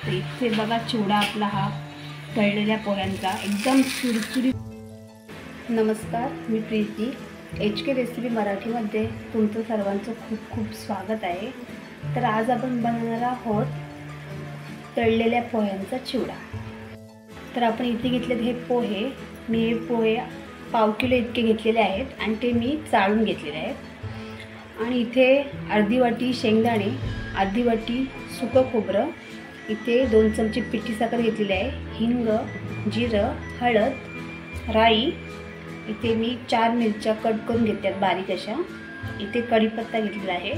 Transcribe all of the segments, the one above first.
तर इथे बघा चिवडा आपला हा तळलेल्या पोह्यांचा एकदम सुरसुरीत. नमस्कार, मी प्रीती. HK रेसिपी मराठीमध्ये तुमचं सर्वांचं खूप खूप स्वागत आहे. तर आज आपण बनवणार आहोत तळलेल्या पोह्यांचा चिवडा. तर आपण इथे घेतलेत हे पोहे. मी हे पोहे पाव किलो इतके घेतलेले आहेत आणि ते मी चाळून घेतलेले आहेत. आणि इथे अर्धी वाटी शेंगदाणे, अर्धी वाटी सुकं खोबरं, इथे 2 चमचे पिठी साखर घेतलेली आहे, हिंग, जिरं, हळद, राई, इथे मी 4 मिरच्या कट करून घेतल्यात बारीक अशा, इथे कढीपत्ता घेतलेला आहे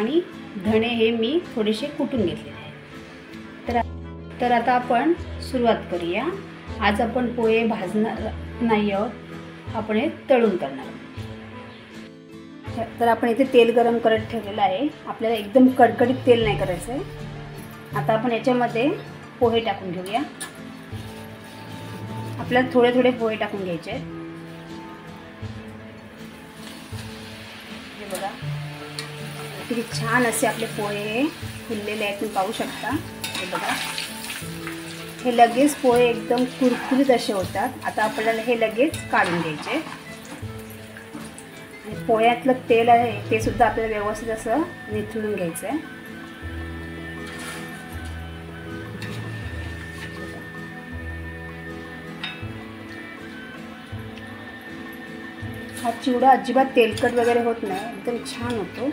आणि धणे हे मी थोडेसे कुटून घेतलेले आहे. तर आता आपण सुरुवात करूया. आज आपण पोहे भाजणार नाही आहोत, आपण हे तळून करणार आहोत. तर आपण इथे तेल गरम करत ठेवलेलं आहे. आपल्याला एकदम कडकडीत तेल नाही करायचं आहे. आता आपण याच्यामध्ये पोहे टाकून घेऊया. आपल्याला थोडे थोडे पोहे टाकून घ्यायचे आहेत. हे बघा किती छान असे आपले पोहे फुललेले आहेत, तुम्ही पाहू शकता. हे बघा, हे लगेच पोहे एकदम कुरकुरीत असे होतात. आता आपल्याला हे लगेच काढून घ्यायचे. आणि पोह्यातलं तेल आहे ते सुद्धा आपल्याला व्यवस्थित असं निथळून घ्यायचं आहे. हा चिवडा अजिबात तेलकट वगैरे होत नाही, एकदम छान होतो.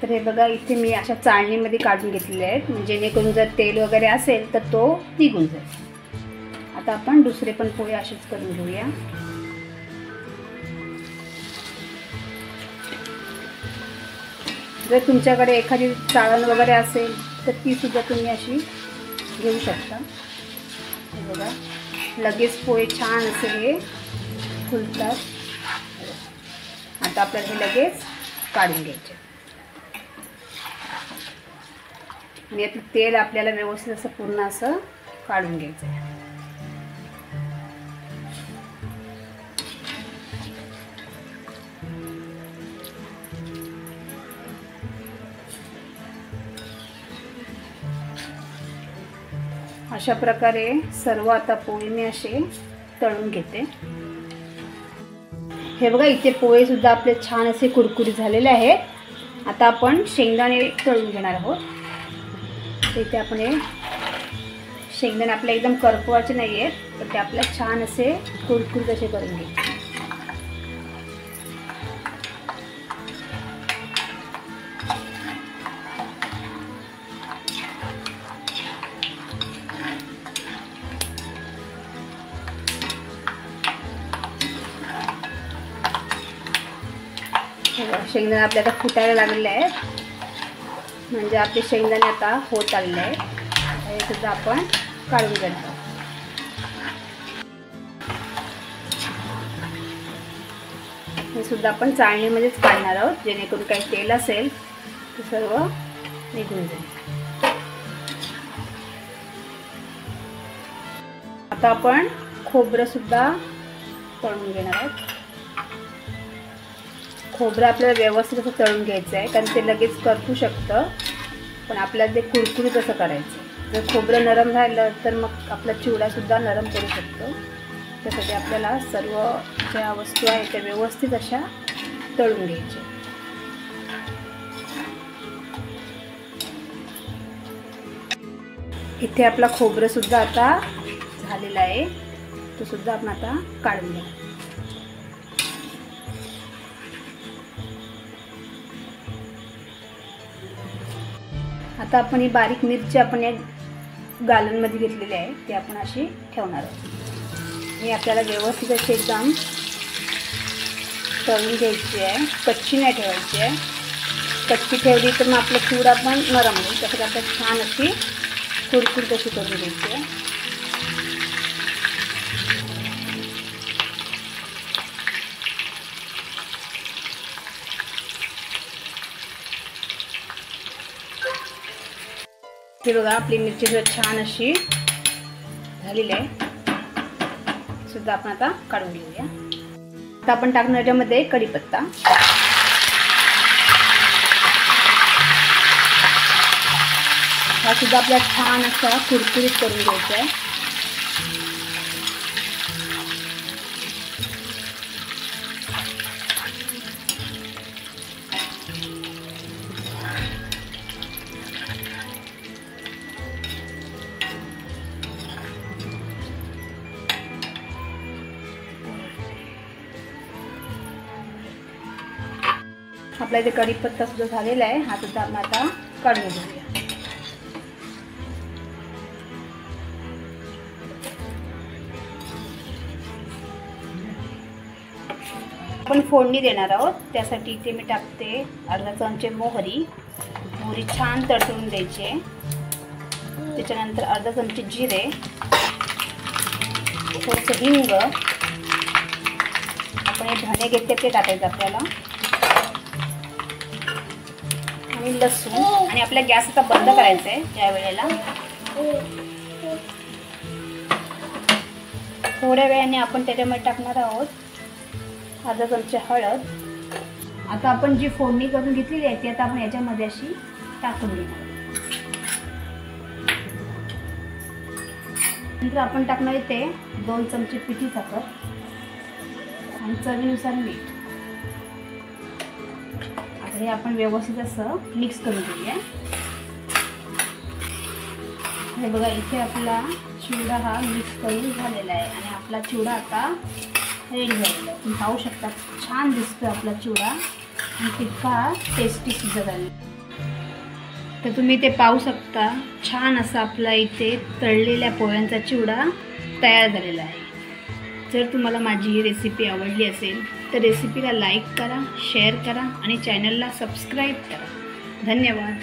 तर हे बघा, इथे मी अशा चाळणीमध्ये काढून घेतलेले आहेत, म्हणजे जेणेकरून जर तेल वगैरे असेल तर तो निघून जाईल. आता आपण दुसरे पण पोहे असेच करून घेऊया. जर तुमच्याकडे एखादी चाळण वगैरे असेल तर ती सुद्धा तुम्ही अशी घेऊ शकता. हे बघा, लगेच पोहे छान असे हे फुलतात. आता आपल्याला हे लगेच काढून घ्यायचे आणि यातलं तेल आपल्याला व्यवस्थित असं पूर्ण असं काढून घ्यायचं आहे. अशा प्रकारे सर्व आता पोहे मी असे तळून घेते. हे बघा, इथे पोहे सुद्धा आपले छान असे कुरकुरीत झालेले आहेत. आता आपण शेंगदाणे तळून घेणार आहोत. इथे आपण हे शेंगदाणे आपल्या एकदम करपवायचे नाही आहेत, तर ते आपल्याला छान असे कुरकुरीत असे करून घ्यायचे. शेंगदाणे आपल्याला फुटायला लागलेले आहेत, म्हणजे आपले शेंगदाणे आता होत आलेले आहेत. हे सुद्धा आपण काढून घेतो. हे सुद्धा आपण चाळणीमध्येच काढणार आहोत, जेणेकरून काही तेल असेल ते सर्व निघून जाईल. आता आपण खोबरं सुद्धा तळून घेणार आहोत. खोबरं आपल्याला व्यवस्थित असं तळून घ्यायचं आहे, कारण ते लगेच करपू शकतं, पण आपल्याला ते कुरकुरीत असं करायचं. जर खोबरं नरम झालं तर मग आपला चिवडासुद्धा नरम पडू शकतो. त्यासाठी आपल्याला सर्व ज्या वस्तू आहेत त्या व्यवस्थित अशा तळून घ्यायच्या. इथे आपला खोबरंसुद्धा आता झालेला आहे, तो सुद्धा आपण आता काढून घ्या. आता आपण ही बारीक मिरची आपण एक गालनमध्ये घेतलेली आहे, ती आपण अशी ठेवणार आहोत. हे आपल्याला व्यवस्थित अशी एकदम तळून घ्यायची आहे, कच्ची नाही ठेवायची आहे. कच्ची ठेवली तर मग आपला चिवडा पण नरम होईल. त्यासाठी आपल्याला छान अशी कुरकुरीत अशी करून घ्यायची आहे. हे बघा, आपली मिरची छान अशी झालेली आहे. सुद्धा आपण आता काढून घेऊया। आता आपण टाकणार याच्यामध्ये कढीपत्ता। हा सुद्धा आपल्याला छान असा कुरकुरीत करून घ्यायचा आहे। आपला इथे कढीपत्ता सुद्धा झालेला आहे, हा सुद्धा आपण आता काढून घेऊया। आपण फोडणी देणार आहोत, त्यासाठी इथे मी टाकते अर्धा चमचे मोहरी। मोहरी छान तडतडून द्यायची आहे। त्याच्यानंतर अर्धा चमचे जिरे, थोडंसं हिंग, आपण हे धणे घेतले ते टाकायचं आपल्याला, आणि लसूण। आणि आपल्या गॅस आता बंद करायचा आहे या वेळेला। थोड्या वेळाने आपण त्याच्यामध्ये टाकणार आहोत अर्धा चमचे हळद। आता आपण जी फोडणी करून घेतलेली आहे ती आता आपण याच्यामध्ये अशी टाकून घेणार। नंतर आपण टाकणार इथे 2 चमचे पिठी साखर आणि चवीनुसार मीठ। आता हे आपण व्यवस्थित असं मिक्स करून घेऊया। हे बघा, इथे आपला चिवडा हा मिक्स करून झालेला आहे आणि आपला चिवडा आता रेडी झालेला आहे। तुम्ही पाहू शकता छान दिसतो आपला चिवडा आणि तितका टेस्टी सुद्धा झाला। तर तुम्ही ते पाहू शकता छान असा आपला इथे तळलेल्या पोह्यांचा चिवडा तयार झालेला आहे। जर तुम्हाला माझी ही रेसिपी आवडली असेल तर रेसिपीला लाईक करा, शेअर करा आणि चॅनलला सबस्क्राईब करा। धन्यवाद।